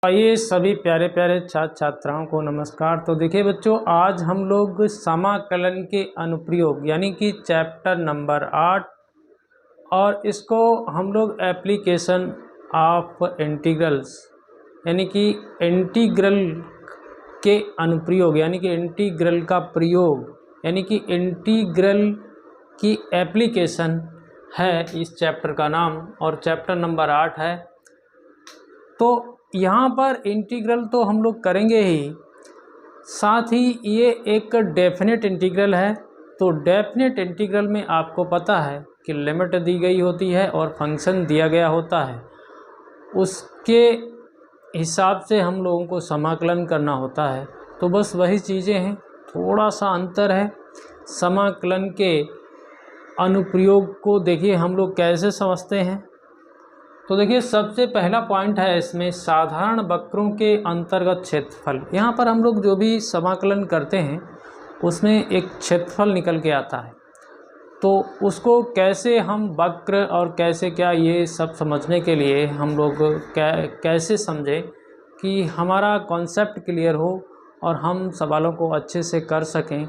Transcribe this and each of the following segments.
आइए सभी प्यारे प्यारे छात्र छात्राओं को नमस्कार। तो देखिए बच्चों, आज हम लोग समाकलन के अनुप्रयोग यानी कि चैप्टर नंबर 8 और इसको हम लोग एप्लीकेशन ऑफ इंटीग्रल्स यानी कि इंटीग्रल के अनुप्रयोग यानी कि इंटीग्रल का प्रयोग यानी कि इंटीग्रल की एप्लीकेशन है इस चैप्टर का नाम, और चैप्टर नंबर 8 है। तो यहाँ पर इंटीग्रल तो हम लोग करेंगे ही, साथ ही ये एक डेफिनेट इंटीग्रल है। तो डेफिनेट इंटीग्रल में आपको पता है कि लिमिट दी गई होती है और फंक्शन दिया गया होता है, उसके हिसाब से हम लोगों को समाकलन करना होता है। तो बस वही चीज़ें हैं, थोड़ा सा अंतर है। समाकलन के अनुप्रयोग को देखिए हम लोग कैसे समझते हैं। तो देखिए सबसे पहला पॉइंट है इसमें साधारण वक्रों के अंतर्गत क्षेत्रफल। यहाँ पर हम लोग जो भी समाकलन करते हैं उसमें एक क्षेत्रफल निकल के आता है, तो उसको कैसे हम वक्र और कैसे क्या, ये सब समझने के लिए हम लोग कैसे समझें कि हमारा कॉन्सेप्ट क्लियर हो और हम सवालों को अच्छे से कर सकें।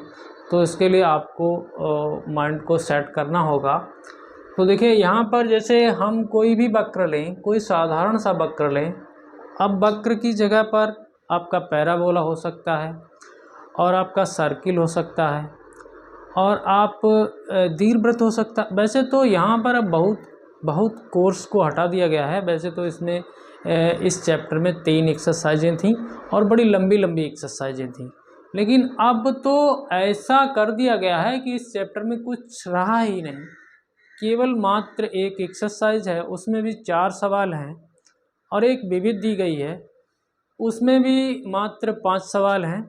तो इसके लिए आपको माइंड को सेट करना होगा। तो देखिए यहाँ पर जैसे हम कोई भी वक्र लें, कोई साधारण सा वक्र लें। अब वक्र की जगह पर आपका पैराबोला हो सकता है और आपका सर्किल हो सकता है और आप दीर्घवृत्त हो सकता है। वैसे तो यहाँ पर अब बहुत कोर्स को हटा दिया गया है। वैसे तो इसमें इस चैप्टर में 3 एक्सरसाइजें थीं और बड़ी लंबी लंबी एक्सरसाइजें थीं, लेकिन अब तो ऐसा कर दिया गया है कि इस चैप्टर में कुछ रहा ही नहीं, केवल मात्र एक एक्सरसाइज है, उसमें भी 4 सवाल हैं, और एक विविध दी गई है, उसमें भी मात्र 5 सवाल हैं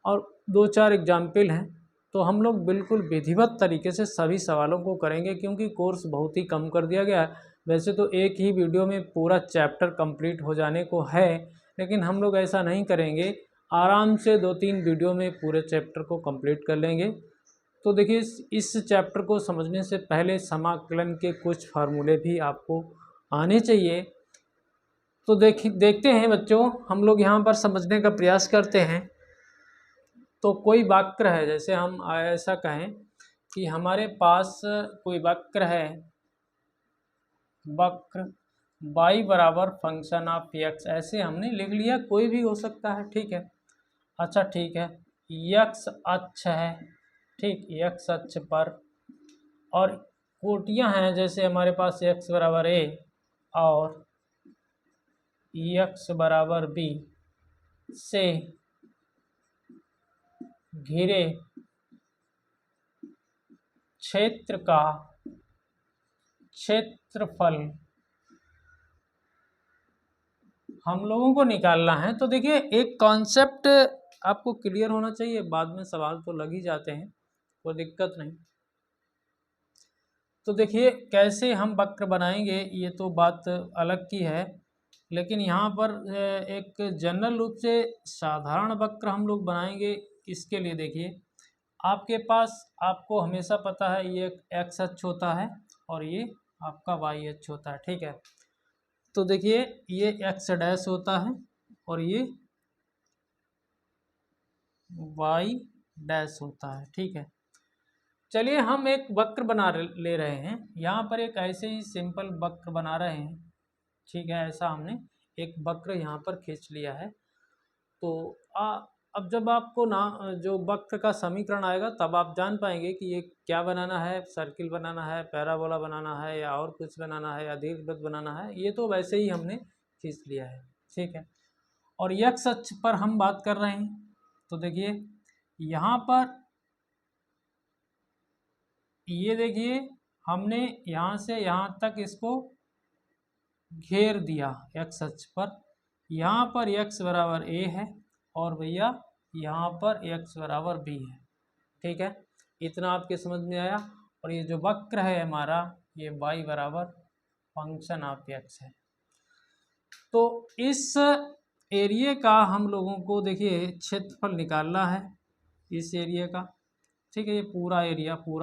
और 2-4 एग्जाम्पल हैं। तो हम लोग बिल्कुल विधिवत तरीके से सभी सवालों को करेंगे, क्योंकि कोर्स बहुत ही कम कर दिया गया है। वैसे तो एक ही वीडियो में पूरा चैप्टर कंप्लीट हो जाने को है, लेकिन हम लोग ऐसा नहीं करेंगे, आराम से 2-3 वीडियो में पूरे चैप्टर को कंप्लीट कर लेंगे। तो देखिए इस चैप्टर को समझने से पहले समाकलन के कुछ फार्मूले भी आपको आने चाहिए। तो देखते हैं बच्चों, हम लोग यहाँ पर समझने का प्रयास करते हैं। तो कोई वक्र है, जैसे हम ऐसा कहें कि हमारे पास कोई वक्र है, वक्र y बराबर फंक्शन ऑफ x, ऐसे हमने लिख लिया, कोई भी हो सकता है, ठीक है। अच्छा ठीक है, x अक्ष है, ठीक, x अक्ष पर, और कोटियां हैं, जैसे हमारे पास x बराबर a और x बराबर b से घिरे क्षेत्र का क्षेत्रफल हम लोगों को निकालना है। तो देखिए एक कॉन्सेप्ट आपको क्लियर होना चाहिए, बाद में सवाल तो लग ही जाते हैं, कोई दिक्कत नहीं। तो देखिए कैसे हम वक्र बनाएंगे ये तो बात अलग की है, लेकिन यहाँ पर एक जनरल रूप से साधारण वक्र हम लोग बनाएंगे। इसके लिए देखिए आपके पास, आपको हमेशा पता है ये एक्स अक्ष होता है और ये आपका वाई अक्ष होता है, ठीक है। तो देखिए ये एक्स डैश होता है और ये वाई डैश होता है, ठीक है। चलिए हम एक वक्र बना ले रहे हैं, यहाँ पर एक ऐसे ही सिंपल वक्र बना रहे हैं, ठीक है। ऐसा हमने एक वक्र यहाँ पर खींच लिया है। तो अब जब आपको ना जो वक्र का समीकरण आएगा तब आप जान पाएंगे कि ये क्या बनाना है, सर्किल बनाना है, पैराबोला बनाना है, या और कुछ बनाना है, या दीर्घवृत्त बनाना है। ये तो वैसे ही हमने खींच लिया है, ठीक है। और एक्स अक्ष पर हम बात कर रहे हैं, तो देखिए यहाँ पर ये देखिए हमने यहाँ से यहाँ तक इसको घेर दिया एक्स अक्ष पर। यहाँ पर x बराबर a है और भैया यहाँ पर x बराबर b है, ठीक है। इतना आपके समझ में आया। और ये जो वक्र है हमारा, ये y बराबर फंक्शन ऑफ x है। तो इस एरिया का हम लोगों को देखिए क्षेत्रफल निकालना है, इस एरिया का, ठीक है। ये पूरा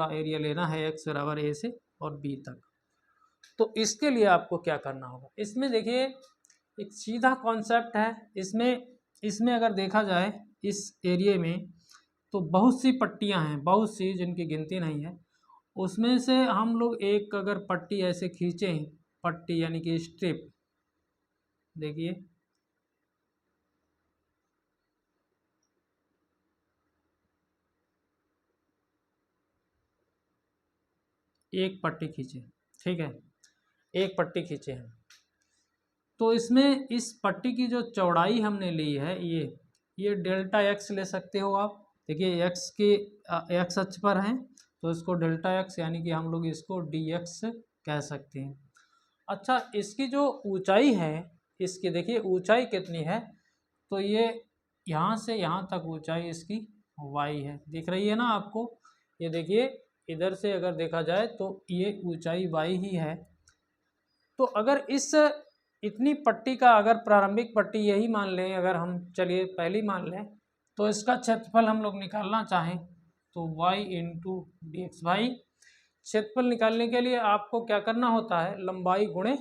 एरिया लेना है x बराबर a से और b तक। तो इसके लिए आपको क्या करना होगा, इसमें देखिए एक सीधा कॉन्सेप्ट है। इसमें अगर देखा जाए इस एरिया में तो बहुत सी पट्टियां हैं, बहुत सी, जिनकी गिनती नहीं है। उसमें से हम लोग एक अगर पट्टी ऐसे खींचें, पट्टी यानी कि स्ट्रिप, देखिए एक पट्टी खींचे, ठीक है, एक पट्टी खींचे हैं, तो इसमें इस पट्टी की जो चौड़ाई हमने ली है, ये डेल्टा एक्स ले सकते हो आप। देखिए एक्स के एक्स अक्ष पर हैं, तो इसको डेल्टा एक्स यानी कि हम लोग इसको डी एक्स कह सकते हैं। अच्छा, इसकी जो ऊंचाई है, इसकी देखिए ऊंचाई कितनी है, तो ये यहाँ से यहाँ तक ऊंचाई इसकी वाई है, दिख रही है ना आपको। ये देखिए इधर से अगर देखा जाए तो ये ऊंचाई वाई ही है। तो अगर इस इतनी पट्टी का अगर प्रारंभिक पट्टी यही मान लें, अगर हम चलिए पहली मान लें, तो इसका क्षेत्रफल हम लोग निकालना चाहें तो y इंटू डी एक्स। भाई क्षेत्रफल निकालने के लिए आपको क्या करना होता है, लंबाई गुणे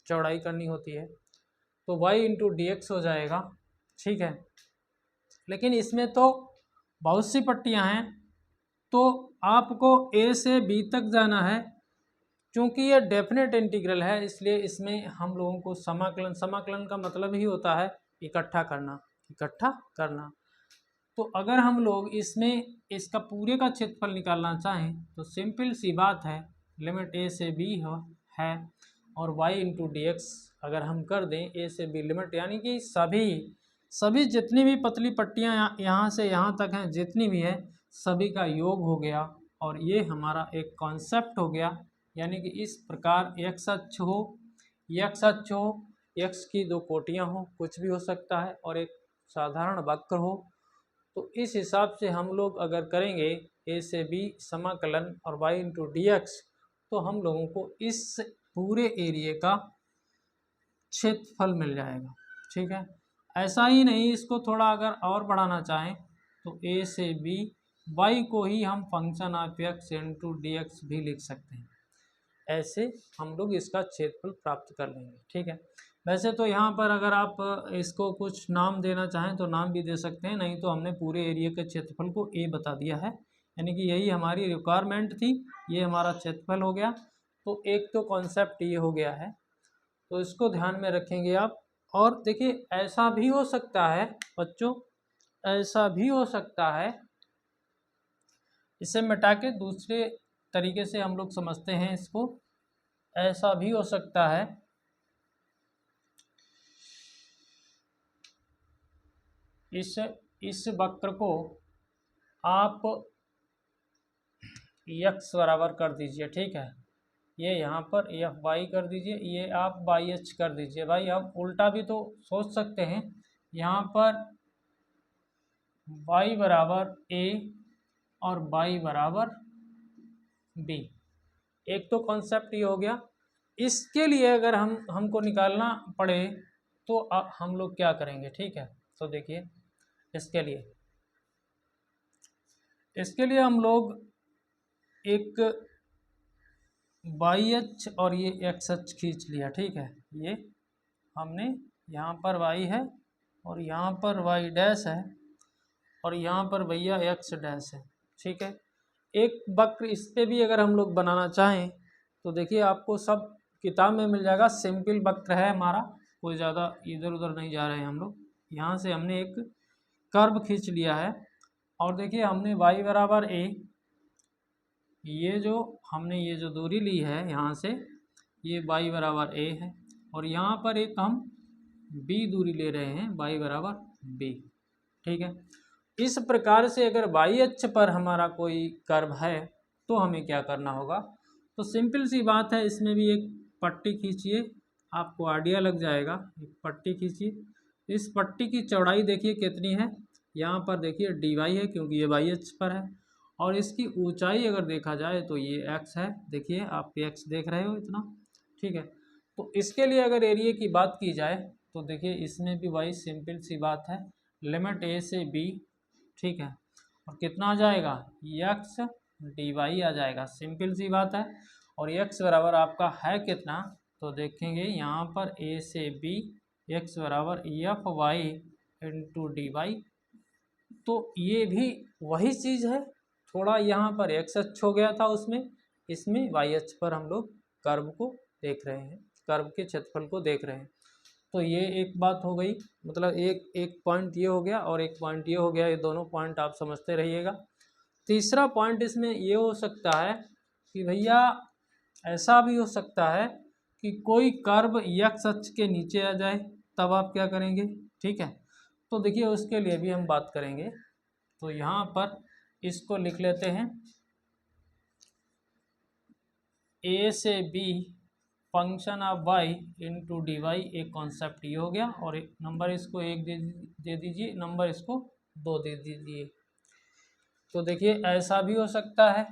चौड़ाई करनी होती है, तो y इंटू डी एक्स हो जाएगा, ठीक है। लेकिन इसमें तो बहुत सी पट्टियां हैं, तो आपको a से b तक जाना है। चूँकि ये डेफिनेट इंटीग्रल है, इसलिए इसमें हम लोगों को समाकलन का मतलब ही होता है इकट्ठा करना। तो अगर हम लोग इसमें इसका पूरे का क्षेत्रफल निकालना चाहें तो सिंपल सी बात है, लिमिट a से b है और y इंटू डी एक्स अगर हम कर दें a से b लिमिट, यानी कि सभी जितनी भी पतली पट्टियाँ यहाँ से यहाँ तक हैं, जितनी भी है सभी का योग हो गया, और ये हमारा एक कॉन्सेप्ट हो गया। यानी कि इस प्रकार एक्स अक्ष हो, एक्स की दो कोटियाँ हो, कुछ भी हो सकता है, और एक साधारण वक्र हो, तो इस हिसाब से हम लोग अगर करेंगे ए से बी समाकलन और y इंटू डी एक्स, तो हम लोगों को इस पूरे एरिया का क्षेत्रफल मिल जाएगा, ठीक है। ऐसा ही नहीं, इसको थोड़ा अगर और बढ़ाना चाहें तो ए से बी y को ही हम function of X into D x भी लिख सकते हैं। ऐसे हम लोग इसका क्षेत्रफल प्राप्त कर लेंगे, ठीक है। वैसे तो यहाँ पर अगर आप इसको कुछ नाम देना चाहें तो नाम भी दे सकते हैं, नहीं तो हमने पूरे एरिया के क्षेत्रफल को ए बता दिया है, यानी कि यही हमारी रिक्वायरमेंट थी, ये हमारा क्षेत्रफल हो गया। तो एक तो कॉन्सेप्ट ये हो गया है, तो इसको ध्यान में रखेंगे आप। और देखिए ऐसा भी हो सकता है बच्चों, ऐसा भी हो सकता है, इसे मिटा के दूसरे तरीके से हम लोग समझते हैं इसको। ऐसा भी हो सकता है इस वक्र को आप x बराबर कर दीजिए, ठीक है। ये यहाँ पर एफ वाई कर दीजिए, ये आप वाई एच कर दीजिए। भाई हम उल्टा भी तो सोच सकते हैं, यहाँ पर y बराबर a और y बराबर b। एक तो कॉन्सेप्ट ये हो गया। इसके लिए अगर हमको निकालना पड़े तो हम लोग क्या करेंगे, ठीक है। तो देखिए इसके लिए हम लोग एक वाई एच और ये एक्स एच खींच लिया, ठीक है। ये हमने यहाँ पर y है और यहाँ पर y डैश है और यहाँ पर भैया x डैश है, ठीक है। एक वक्र इस पे भी अगर हम लोग बनाना चाहें तो देखिए आपको सब किताब में मिल जाएगा। सिंपल वक्र है हमारा, कोई ज़्यादा इधर उधर नहीं जा रहे हैं हम लोग। यहाँ से हमने एक कर्व खींच लिया है और देखिए हमने y बराबर a, ये जो दूरी ली है यहाँ से, ये y बराबर a है, और यहाँ पर एक हम b दूरी ले रहे हैं, y बराबर b, ठीक है। इस प्रकार से अगर y अक्ष पर हमारा कोई कर्व है तो हमें क्या करना होगा, तो सिंपल सी बात है, इसमें भी एक पट्टी खींचिए, आपको आइडिया लग जाएगा। एक पट्टी खींचिए, इस पट्टी की चौड़ाई देखिए कितनी है, यहाँ पर देखिए dy है क्योंकि ये y अक्ष पर है, और इसकी ऊंचाई अगर देखा जाए तो ये x है, देखिए आप x देख रहे हो इतना, ठीक है। तो इसके लिए अगर एरिया की बात की जाए तो देखिए इसमें भी वही सिंपल सी बात है, लिमिट a से b, ठीक है, और कितना आ जाएगा x dy आ जाएगा, सिंपल सी बात है। और x बराबर आपका है कितना, तो देखेंगे यहाँ पर a से b एक्स बराबर F Y into D Y. तो ये भी वही चीज़ है, थोड़ा यहाँ पर एक्स अक्ष हो गया था उसमें, इसमें वाई अक्ष पर हम लोग कर्व को देख रहे हैं, कर्व के क्षेत्रफल को देख रहे हैं। तो ये एक बात हो गई, मतलब एक पॉइंट ये हो गया और एक पॉइंट ये हो गया, ये दोनों पॉइंट आप समझते रहिएगा। तीसरा पॉइंट इसमें ये हो सकता है कि भैया ऐसा भी हो सकता है कि कोई कर्व एक्स अक्ष के नीचे आ जाए, तब आप क्या करेंगे, ठीक है। तो देखिए उसके लिए भी हम बात करेंगे। तो यहाँ पर इसको लिख लेते हैं, ए से B function of Y into D Y, एक कॉन्सेप्ट ये हो गया, और एक नंबर इसको एक दे दीजिए, नंबर इसको 2 दे दीजिए। तो देखिए ऐसा भी हो सकता है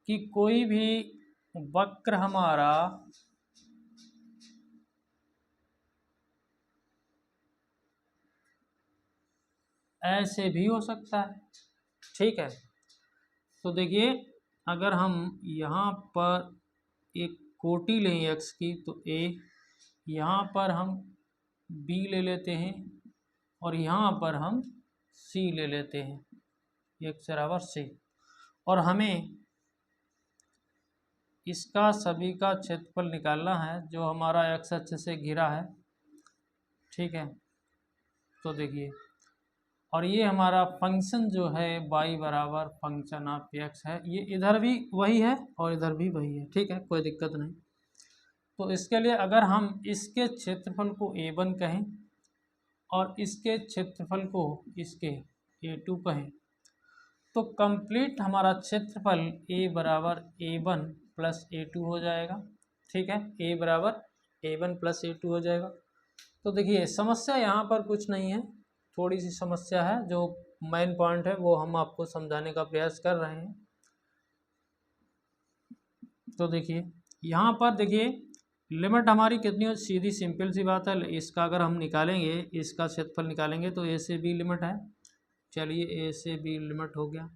कि कोई भी वक्र हमारा ऐसे भी हो सकता है, ठीक है। तो देखिए अगर हम यहाँ पर एक कोटि लें एक्स की, तो ए, यहाँ पर हम बी ले लेते हैं और यहाँ पर हम सी ले लेते हैं, एक्स बराबर सी, और हमें इसका सभी का क्षेत्रफल निकालना है जो हमारा एक्स अक्ष से घिरा है, ठीक है। तो देखिए, और ये हमारा फंक्शन जो है y बराबर फंक्शन ऑफ एक्स है, ये इधर भी वही है और इधर भी वही है, ठीक है, कोई दिक्कत नहीं। तो इसके लिए अगर हम इसके क्षेत्रफल को a1 कहें और इसके क्षेत्रफल को इसके a2 कहें, तो कंप्लीट हमारा क्षेत्रफल a बराबर a1 प्लस a2 हो जाएगा, ठीक है। a बराबर a1 प्लस a2 हो जाएगा। तो देखिए समस्या यहाँ पर कुछ नहीं है, थोड़ी सी समस्या है, जो मेन पॉइंट है वो हम आपको समझाने का प्रयास कर रहे हैं। तो देखिए यहाँ पर देखिए लिमिट हमारी कितनी हो, सीधी सिंपल सी बात है, इसका अगर हम निकालेंगे, इसका क्षेत्रफल निकालेंगे तो ए से बी लिमिट है, चलिए ए से बी लिमिट हो गया,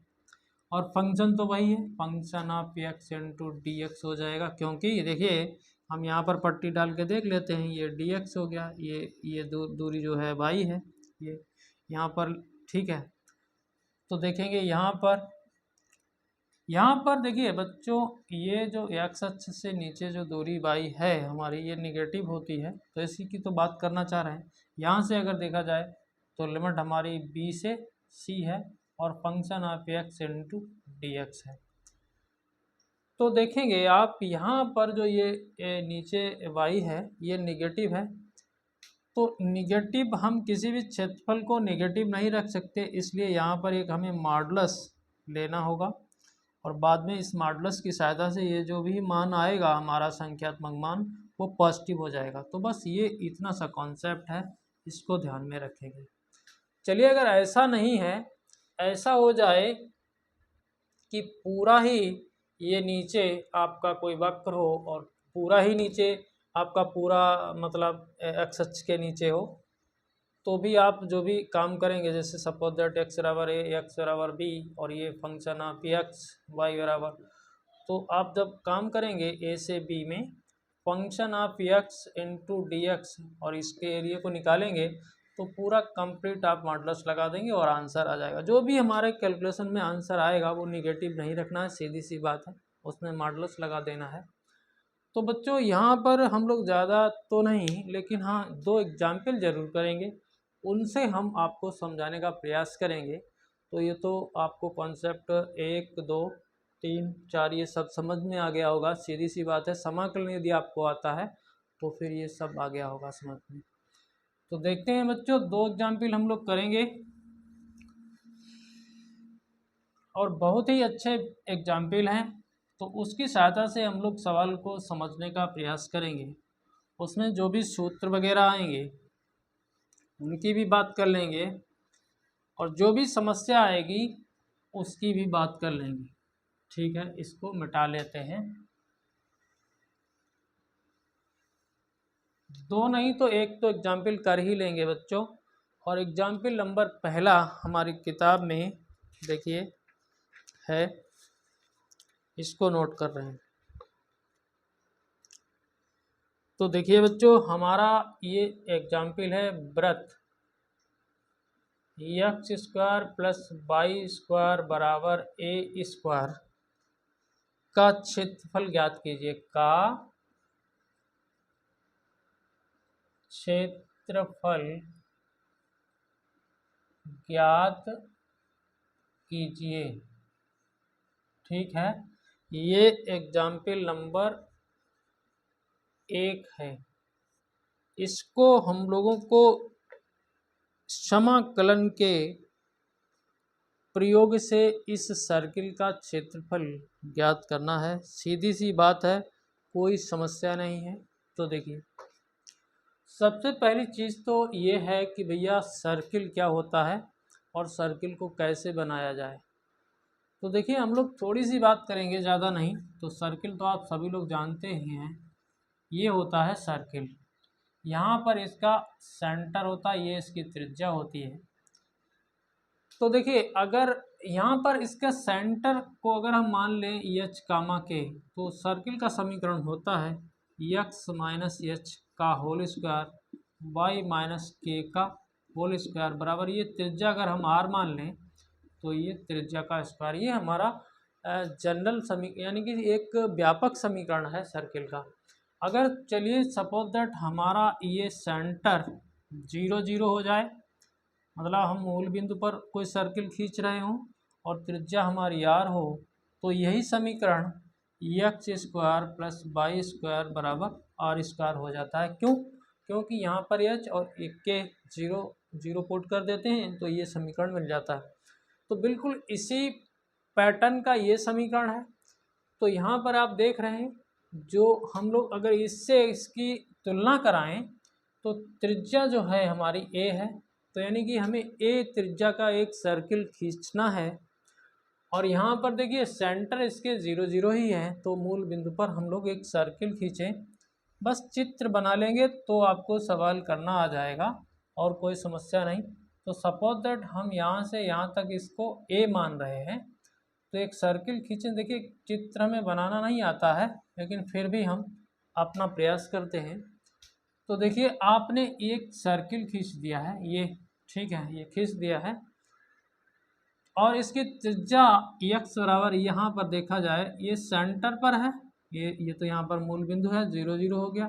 और फंक्शन तो वही है, function of X into D x हो जाएगा, क्योंकि देखिए हम यहाँ पर पट्टी डाल के देख लेते हैं, ये डी एक्स हो गया, ये दूरी जो है वाई है, ये यहाँ पर, ठीक है। तो देखेंगे यहाँ पर देखिए बच्चों, ये जो एक्स अक्ष से नीचे जो दूरी वाई है हमारी, ये निगेटिव होती है, तो इसी की तो बात करना चाह रहे हैं। यहाँ से अगर देखा जाए तो लिमिट हमारी बी से सी है और function of X into D x है। तो देखेंगे आप यहाँ पर जो ये नीचे वाई है ये निगेटिव है, तो निगेटिव हम किसी भी क्षेत्रफल को निगेटिव नहीं रख सकते, इसलिए यहाँ पर एक हमें मॉडुलस लेना होगा, और बाद में इस मॉडुलस की सहायता से ये जो भी मान आएगा हमारा संख्यात्मक मान, वो पॉजिटिव हो जाएगा। तो बस ये इतना सा कॉन्सेप्ट है, इसको ध्यान में रखेंगे। चलिए अगर ऐसा नहीं है, ऐसा हो जाए कि पूरा ही ये नीचे आपका कोई वक्र हो और पूरा ही नीचे आपका पूरा मतलब एक्स अक्ष के नीचे हो, तो भी आप जो भी काम करेंगे, जैसे सपोज दैट एक्स बराबर ए, एक्स बराबर बी, और ये फंक्शन ऑफ एक्स वाई बराबर, तो आप जब काम करेंगे ए से बी में function of X into D x और इसके एरिया को निकालेंगे, तो पूरा कंप्लीट आप मॉडुलस लगा देंगे और आंसर आ जाएगा। जो भी हमारे कैलकुलेशन में आंसर आएगा वो निगेटिव नहीं रखना है, सीधी सी बात है, उसमें मॉडुलस लगा देना है। तो बच्चों यहाँ पर हम लोग ज़्यादा तो नहीं, लेकिन हाँ 2 एग्जाम्पल ज़रूर करेंगे, उनसे हम आपको समझाने का प्रयास करेंगे। तो ये तो आपको कॉन्सेप्ट 1 2 3 4 ये सब समझ में आ गया होगा, सीधी सी बात है, समाकलन यदि आपको आता है तो फिर ये सब आ गया होगा समझ में। तो देखते हैं बच्चों, 2 एग्जाम्पल हम लोग करेंगे और बहुत ही अच्छे एग्जाम्पल हैं, तो उसकी सहायता से हम लोग सवाल को समझने का प्रयास करेंगे। उसमें जो भी सूत्र वगैरह आएंगे उनकी भी बात कर लेंगे, और जो भी समस्या आएगी उसकी भी बात कर लेंगे, ठीक है। इसको मिटा लेते हैं, 2 नहीं तो 1 तो एग्जाम्पल कर ही लेंगे बच्चों। और एग्जाम्पल नंबर पहला हमारी किताब में देखिए है, इसको नोट कर रहे हैं। तो देखिए बच्चों, हमारा ये एग्जाम्पल है व्रत X square plus Y square बराबर ए स्क्वायर का क्षेत्रफल ज्ञात कीजिए। का क्षेत्रफल ज्ञात कीजिए। ठीक है, ये एग्जाम्पल नंबर 1 है। इसको हम लोगों को समाकलन के प्रयोग से इस सर्किल का क्षेत्रफल ज्ञात करना है। सीधी सी बात है, कोई समस्या नहीं है। तो देखिए, सबसे पहली चीज़ तो ये है कि भैया सर्किल क्या होता है और सर्किल को कैसे बनाया जाए। तो देखिए, हम लोग थोड़ी सी बात करेंगे, ज़्यादा नहीं। तो सर्किल तो आप सभी लोग जानते ही हैं, ये होता है सर्किल। यहाँ पर इसका सेंटर होता है, ये इसकी त्रिज्या होती है। तो देखिए, अगर यहाँ पर इसका सेंटर को अगर हम मान लें एच कामा के, तो सर्किल का समीकरण होता है एक्स माइनस एच का होल स्क्वायर वाई माइनस के का होल स्क्वायर बराबर, ये त्रिज्या अगर हम आर मान लें तो ये त्रिज्या का स्क्वायर। ये हमारा जनरल यानी कि एक व्यापक समीकरण है सर्किल का। अगर चलिए सपोज दैट हमारा ये सेंटर 0 0 हो जाए, मतलब हम मूल बिंदु पर कोई सर्किल खींच रहे हों और त्रिज्या हमारी आर हो, तो यही समीकरण X square plus Y square बराबर आर स्क्वायर हो जाता है। क्यों? क्योंकि यहाँ पर एच और एक के 0 0 पुट कर देते हैं तो ये समीकरण मिल जाता है। तो बिल्कुल इसी पैटर्न का ये समीकरण है। तो यहाँ पर आप देख रहे हैं, जो हम लोग अगर इससे इसकी तुलना कराएं तो त्रिज्या जो है हमारी ए है, तो यानी कि हमें ए त्रिज्या का एक सर्किल खींचना है। और यहाँ पर देखिए सेंटर इसके 0 0 ही है, तो मूल बिंदु पर हम लोग एक सर्किल खींचें, बस चित्र बना लेंगे तो आपको सवाल करना आ जाएगा और कोई समस्या नहीं। तो सपोज दैट हम यहाँ से यहाँ तक इसको ए मान रहे हैं, तो एक सर्किल खींचें। देखिए, चित्र में बनाना नहीं आता है, लेकिन फिर भी हम अपना प्रयास करते हैं। तो देखिए, आपने एक सर्किल खींच दिया है, ये ठीक है, ये खींच दिया है और इसकी त्रिज्या एक्स बराबर, यहाँ पर देखा जाए ये सेंटर पर है, ये तो यहाँ पर मूल बिंदु है, 0 0 हो गया।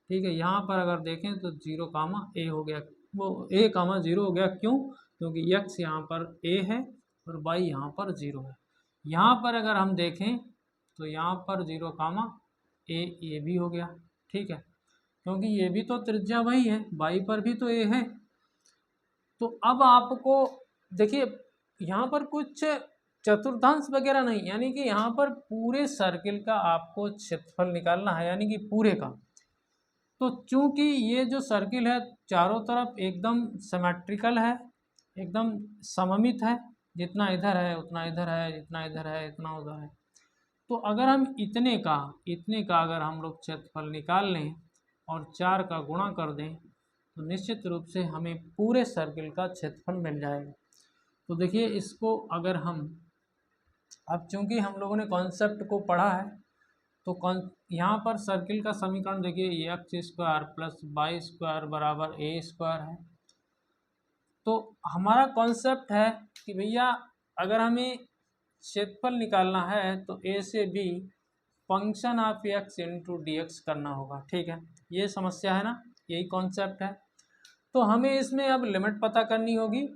ठीक है, यहाँ पर अगर देखें तो 0 कामा ए हो गया, वो ए कामा 0 हो गया। क्यों? क्योंकि एक्स यहाँ पर ए है और वाई यहाँ पर 0 है। यहाँ पर अगर हम देखें तो यहाँ पर 0 कामा ए भी हो गया। ठीक है, क्योंकि ये भी तो त्रिज्या वही है, वाई पर भी तो ए है। तो अब आपको देखिए, यहाँ पर कुछ चतुर्थांश वगैरह नहीं, यानी कि यहाँ पर पूरे सर्किल का आपको क्षेत्रफल निकालना है, यानी कि पूरे का। तो चूंकि ये जो सर्किल है चारों तरफ एकदम सिमेट्रिकल है, एकदम सममित है, जितना इधर है उतना इधर है, जितना इधर है इतना उधर है। तो अगर हम इतने का अगर हम लोग क्षेत्रफल निकाल लें और 4 का गुणा कर दें, तो निश्चित रूप से हमें पूरे सर्किल का क्षेत्रफल मिल जाएगा। तो देखिए, इसको अगर हम, अब चूंकि हम लोगों ने कॉन्सेप्ट को पढ़ा है, तो यहाँ पर सर्किल का समीकरण देखिए X square plus Y square बराबर ए स्क्वायर है। तो हमारा कॉन्सेप्ट है कि भैया अगर हमें क्षेत्रफल निकालना है तो ए से B function of X into D X करना होगा। ठीक है, ये समस्या है ना, यही कॉन्सेप्ट है। तो हमें इसमें अब लिमिट पता करनी होगी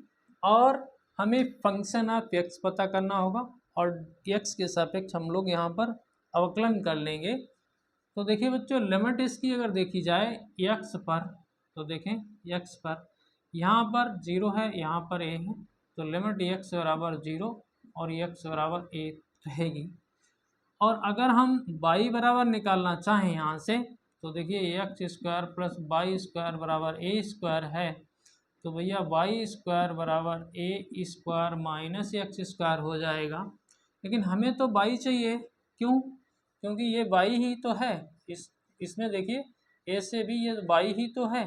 और हमें फंक्शन ऑफ एक्स पता करना होगा और एक्स के सापेक्ष हम लोग यहाँ पर अवकलन कर लेंगे। तो देखिए बच्चों, लिमिट इसकी अगर देखी जाए एक्स पर, तो देखें एक्स पर यहाँ पर 0 है, यहाँ पर ए है, तो लिमिट एक्स बराबर 0 और एक्स बराबर ए रहेगी। और अगर हम y बराबर निकालना चाहें यहाँ से, तो देखिए X square plus Y square बराबर ए स्क्वायर है, तो भैया वाई स्क्वायर बराबर A square minus X square हो जाएगा। लेकिन हमें तो y चाहिए, क्यों? क्योंकि ये y ही तो है, इसमें देखिए a से b ये y ही तो है।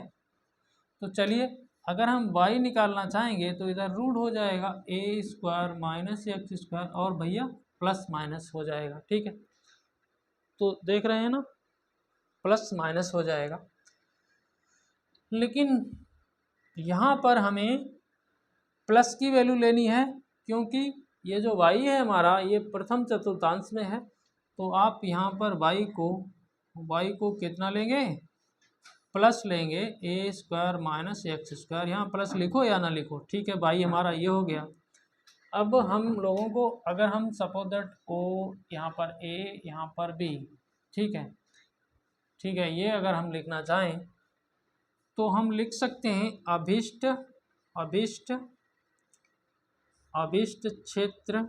तो चलिए, अगर हम y निकालना चाहेंगे तो इधर रूट हो जाएगा ए स्क्वायर माइनस एक्स स्क्वायर और भैया प्लस माइनस हो जाएगा। ठीक है, तो देख रहे हैं ना। प्लस माइनस हो जाएगा। लेकिन यहाँ पर हमें प्लस की वैल्यू लेनी है, क्योंकि ये जो y है हमारा ये प्रथम चतुर्थांश में है। तो आप यहाँ पर y को कितना लेंगे, प्लस लेंगे ए स्क्वायर माइनस एक्स स्क्वायर। यहाँ प्लस लिखो या ना लिखो, ठीक है। y हमारा ये हो गया। अब हम लोगों को अगर हम सपोज दैट ओ यहाँ पर a यहाँ पर b, ठीक है, ठीक है, ये अगर हम लिखना चाहें तो हम लिख सकते हैं अभिष्ट अभिष्ट अभिष्ट क्षेत्र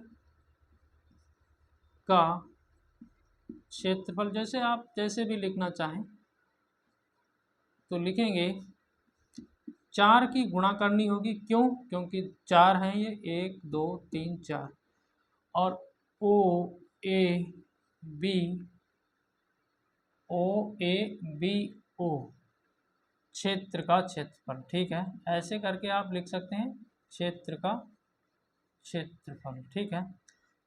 का क्षेत्रफल, जैसे आप जैसे भी लिखना चाहें तो लिखेंगे। 4 की गुणा करनी होगी, क्यों, क्योंकि 4 हैं ये, 1 2 3 4, और ओ ए बी ओ क्षेत्र का क्षेत्रफल, ठीक है। ऐसे करके आप लिख सकते हैं क्षेत्र का क्षेत्रफल, ठीक है।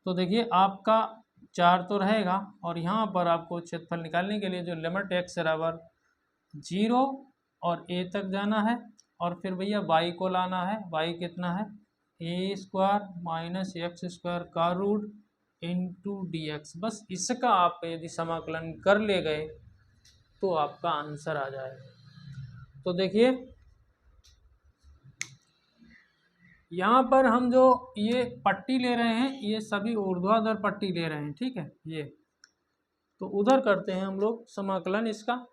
तो देखिए आपका 4 तो रहेगा, और यहाँ पर आपको क्षेत्रफल निकालने के लिए जो लिमिट x बराबर 0 और a तक जाना है, और फिर भैया y को लाना है। y कितना है, ए स्क्वायर माइनस एक्स स्क्वायर का रूट इंटू डी एक्स। बस इसका आप यदि समाकलन कर ले गए तो आपका आंसर आ जाएगा। तो देखिए यहाँ पर हम जो ये पट्टी ले रहे हैं ये सभी ऊर्ध्वाधर पट्टी ले रहे हैं, ठीक है। ये तो उधर करते हैं हम लोग समाकलन इसका।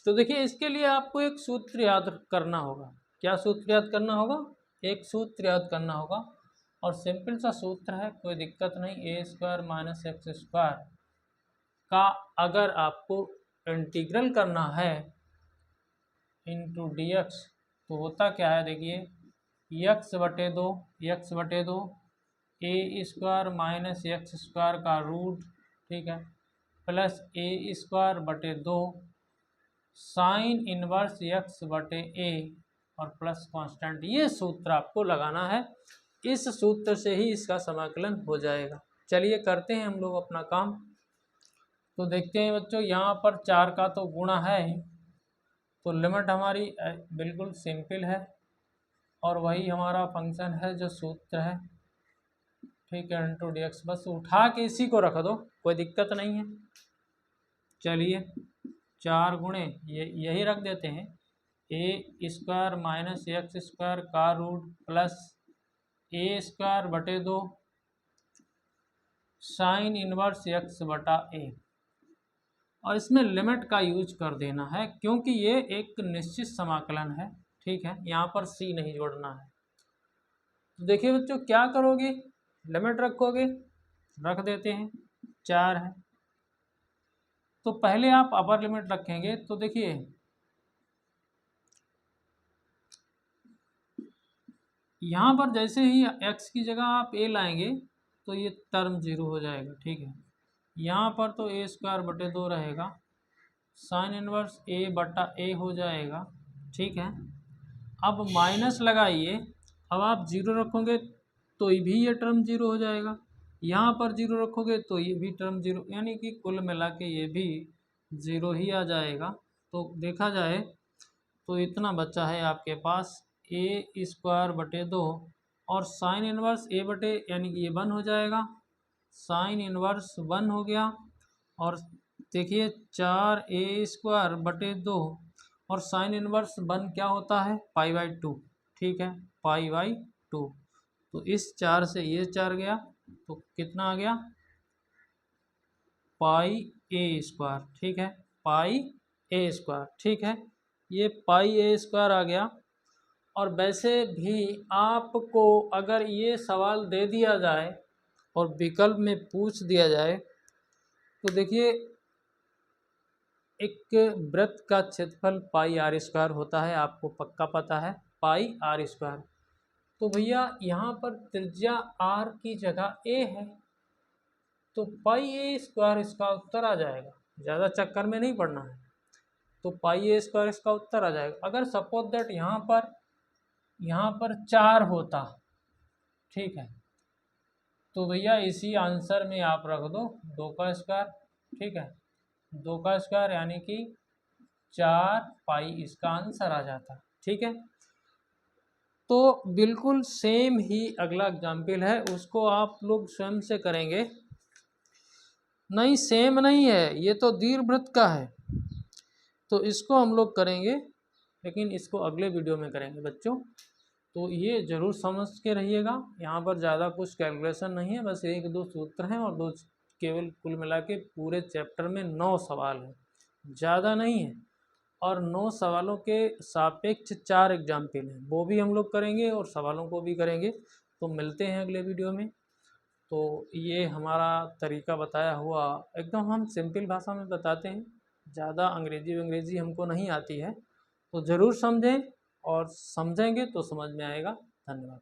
तो देखिए इसके लिए आपको एक सूत्र याद करना होगा। क्या सूत्र याद करना होगा, एक सूत्र याद करना होगा, और सिंपल सा सूत्र है, कोई दिक्कत नहीं। ए स्क्वायर माइनस एक्स स्क्वायर का अगर आपको इंटीग्रल करना है इंटू डी एक्स, तो होता क्या है, देखिए एक्स बटे दो ए स्क्वायर माइनस एक्स स्क्वायर का रूट, ठीक है, प्लस ए स्क्वायर बटे 2 साइन इनवर्स एक्स बटे ए और प्लस कांस्टेंट। ये सूत्र आपको लगाना है, इस सूत्र से ही इसका समाकलन हो जाएगा। चलिए करते हैं हम लोग अपना काम। तो देखते हैं बच्चों, यहाँ पर 4 का तो गुणा है ही, तो लिमिट हमारी बिल्कुल सिंपल है, और वही हमारा फंक्शन है जो सूत्र है, ठीक है, इंटू डी एक्स। बस उठा के इसी को रख दो, कोई दिक्कत नहीं है। चलिए 4 गुणे यही रख देते हैं, ए स्क्वायर माइनस एक्स स्क्वायर का रूट प्लस ए स्क्वायर बटे 2 साइन इनवर्स एक्स बटा ए, और इसमें लिमिट का यूज कर देना है, क्योंकि ये एक निश्चित समाकलन है, ठीक है। यहाँ पर सी नहीं जोड़ना है। तो देखिए बच्चों क्या करोगे, लिमिट रखोगे, रख देते हैं 4 है, तो पहले आप अपर लिमिट रखेंगे। तो देखिए यहाँ पर जैसे ही x की जगह आप a लाएंगे तो ये टर्म 0 हो जाएगा, ठीक है। यहाँ पर तो ए स्क्वायर बटे 2 रहेगा, साइन इनवर्स a बटा a हो जाएगा, ठीक है। अब माइनस लगाइए, अब आप 0 रखोगे तो भी ये टर्म 0 हो जाएगा, यहाँ पर 0 रखोगे तो ये भी टर्म 0, यानी कि कुल मिला के ये भी 0 ही आ जाएगा। तो देखा जाए तो इतना बचा है आपके पास ए स्क्वायर बटे 2 और साइन इनवर्स ए बटे, यानी कि ये 1 हो जाएगा, साइन इनवर्स 1 हो गया। और देखिए 4 ए स्क्वायर बटे 2 और साइन इनवर्स 1 क्या होता है, पाई बाई 2, ठीक है, पाई बाई 2। तो इस 4 से ये 4 गया, तो कितना आ गया, पाई ए स्क्वायर, ठीक है, पाई ए स्क्वायर, ठीक है, ये पाई ए स्क्वायर आ गया। और वैसे भी आपको अगर ये सवाल दे दिया जाए और विकल्प में पूछ दिया जाए, तो देखिए एक वृत्त का क्षेत्रफल पाई आर स्क्वायर होता है, आपको पक्का पता है, पाई आर स्क्वायर। तो भैया यहाँ पर त्रिज्या आर की जगह ए है, तो पाई ए स्क्वायर इसका उत्तर आ जाएगा, ज़्यादा चक्कर में नहीं पड़ना है। तो पाई ए स्क्वायर इसका उत्तर आ जाएगा। अगर सपोज दैट यहाँ पर यहाँ पर 4 होता, ठीक है, तो भैया इसी आंसर में आप रख दो 2 का स्क्वायर, ठीक है, 2 का स्क्वायर यानी कि 4 पाई इसका आंसर आ जाता, ठीक है। तो बिल्कुल सेम ही अगला एग्जाम्पल है, उसको आप लोग स्वयं से करेंगे। नहीं सेम नहीं है, ये तो दीर्घवृत्त का है, तो इसको हम लोग करेंगे, लेकिन इसको अगले वीडियो में करेंगे बच्चों। तो ये ज़रूर समझ के रहिएगा, यहाँ पर ज़्यादा कुछ कैलकुलेशन नहीं है, बस 1-2 सूत्र हैं और 2 केवल, कुल मिला के पूरे चैप्टर में 9 सवाल हैं, ज़्यादा नहीं है। और 9 सवालों के सापेक्ष 4 एग्जाम्पल हैं, वो भी हम लोग करेंगे और सवालों को भी करेंगे। तो मिलते हैं अगले वीडियो में। तो ये हमारा तरीका बताया हुआ एकदम हम सिंपल भाषा में बताते हैं, ज़्यादा अंग्रेजी हमको नहीं आती है, तो ज़रूर समझें और समझेंगे तो समझ में आएगा। धन्यवाद।